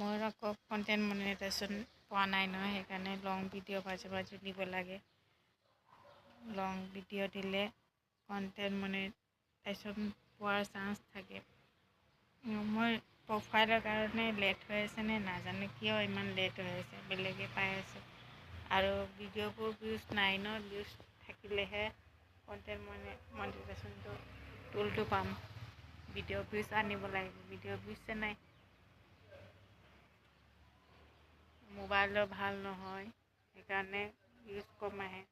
মোৰ আকৌ content monetisation পোৱা নাই নহয়, সেইকাৰণে লং ভিডিঅ' মাজে মাজে দিব লাগে। লং ভিডিঅ' দিলে কণ্টেণ্ট মনিটাইজেশ্যন পোৱাৰ চান্স থাকে। মোৰ প্ৰফাইলৰ কাৰণে লেট হৈ আছে নে নাজানো, কিয় ইমান লেট হৈ আছে, বেলেগে পাই আছে। আৰু ভিডিঅ'বোৰ ভিউজ নাই ন, ভিউজ থাকিলেহে কণ্টেণ্ট মনিটাইজেশ্যনটো টুলটো পাম। ভিডিঅ' ভিউজ আনিব লাগিব, ভিডিঅ' ভিউজে নাই। মোবাইলৰ ভাল নহয়, সেইকাৰণে ভিউজ কম আহে।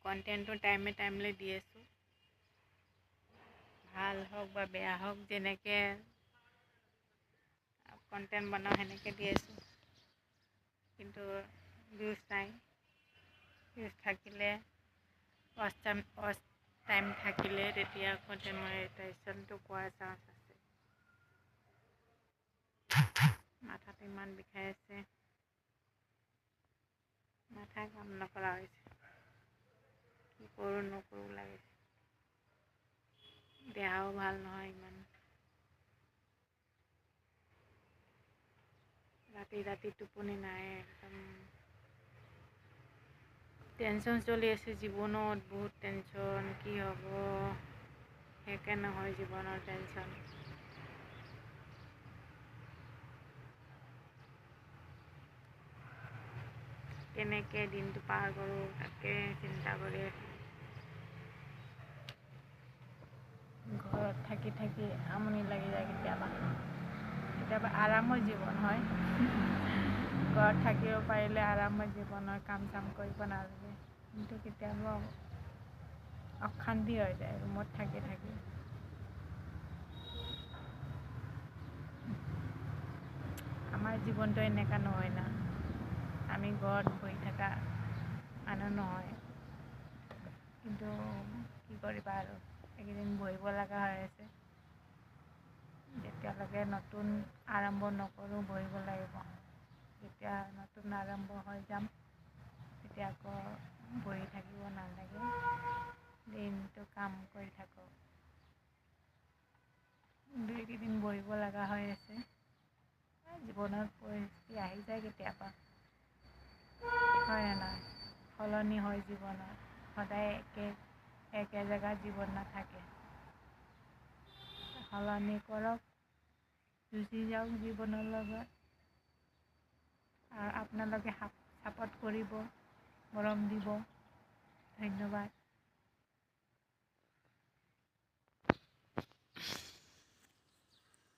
কণ্টেণ্টটো টাইমে দি আছোঁ, ভাল হওক বা বেয়া হওক, যেনেকৈ কণ্টেণ্ট বনাওঁ সেনেকৈ দি আছোঁ, কিন্তু ভিউজ নাই। ভিউজ থাকিলে ৱাচ টাইম থাকিলে তেতিয়া কণ্টেণ্ট মনিটাইজেশ্যনটো পোৱাৰ চান্স আছে। মাথাটো ইমান বিষাই আছে, মাথা কাম নকৰা হৈছে, কি কৰোঁ নকৰোঁ লাগিছে। দেহাও ভাল নহয় ইমান। ৰাতি টোপনি নাই, একদম টেনশ্যন চলি আছে জীৱনত, বহুত টেনশ্যন। কি হ'ব শেষে নহয় জীৱনৰ টেনশ্যন। কেনেকৈ দিনটো পাৰ কৰোঁ তাকে চিন্তা কৰি আছোঁ। ঘৰত থাকি থাকি আমনি লাগি যায় কেতিয়াবা আৰামৰ জীৱন হয়। ঘৰত থাকিব পাৰিলে আৰামৰ জীৱনৰ কাম চাম কৰিব নালাগে, কিন্তু কেতিয়াবা অশান্তি হৈ যায় ৰুমত থাকি থাকি। আমাৰ জীৱনটো এনেকুৱা নহয় না, আমি ঘৰত বহি থকা মানুহ নহয়। কিন্তু কি কৰিবা আৰু, এইকেইদিন বহিব লগা হৈ আছে। যেতিয়ালৈকে নতুন আৰম্ভ নকৰোঁ বহিব লাগিব। যেতিয়া নতুন আৰম্ভ হৈ যাম তেতিয়া আকৌ বহি থাকিব নালাগে, দিনটো কাম কৰি থাকোঁ। এইকেইদিন বহিব লগা হৈ আছে। জীৱনত পৰিস্থিতি আহি যায় কেতিয়াবা, হয় নে নহয়? সলনি হয় জীৱনত, সদায় একে জেগাত জীৱন নাথাকে। সলনি কৰক, যুঁজি যাওক জীৱনৰ লগত। আৰু আপোনালোকে ছাপোৰ্ট কৰিব, মৰম দিব। ধন্যবাদ।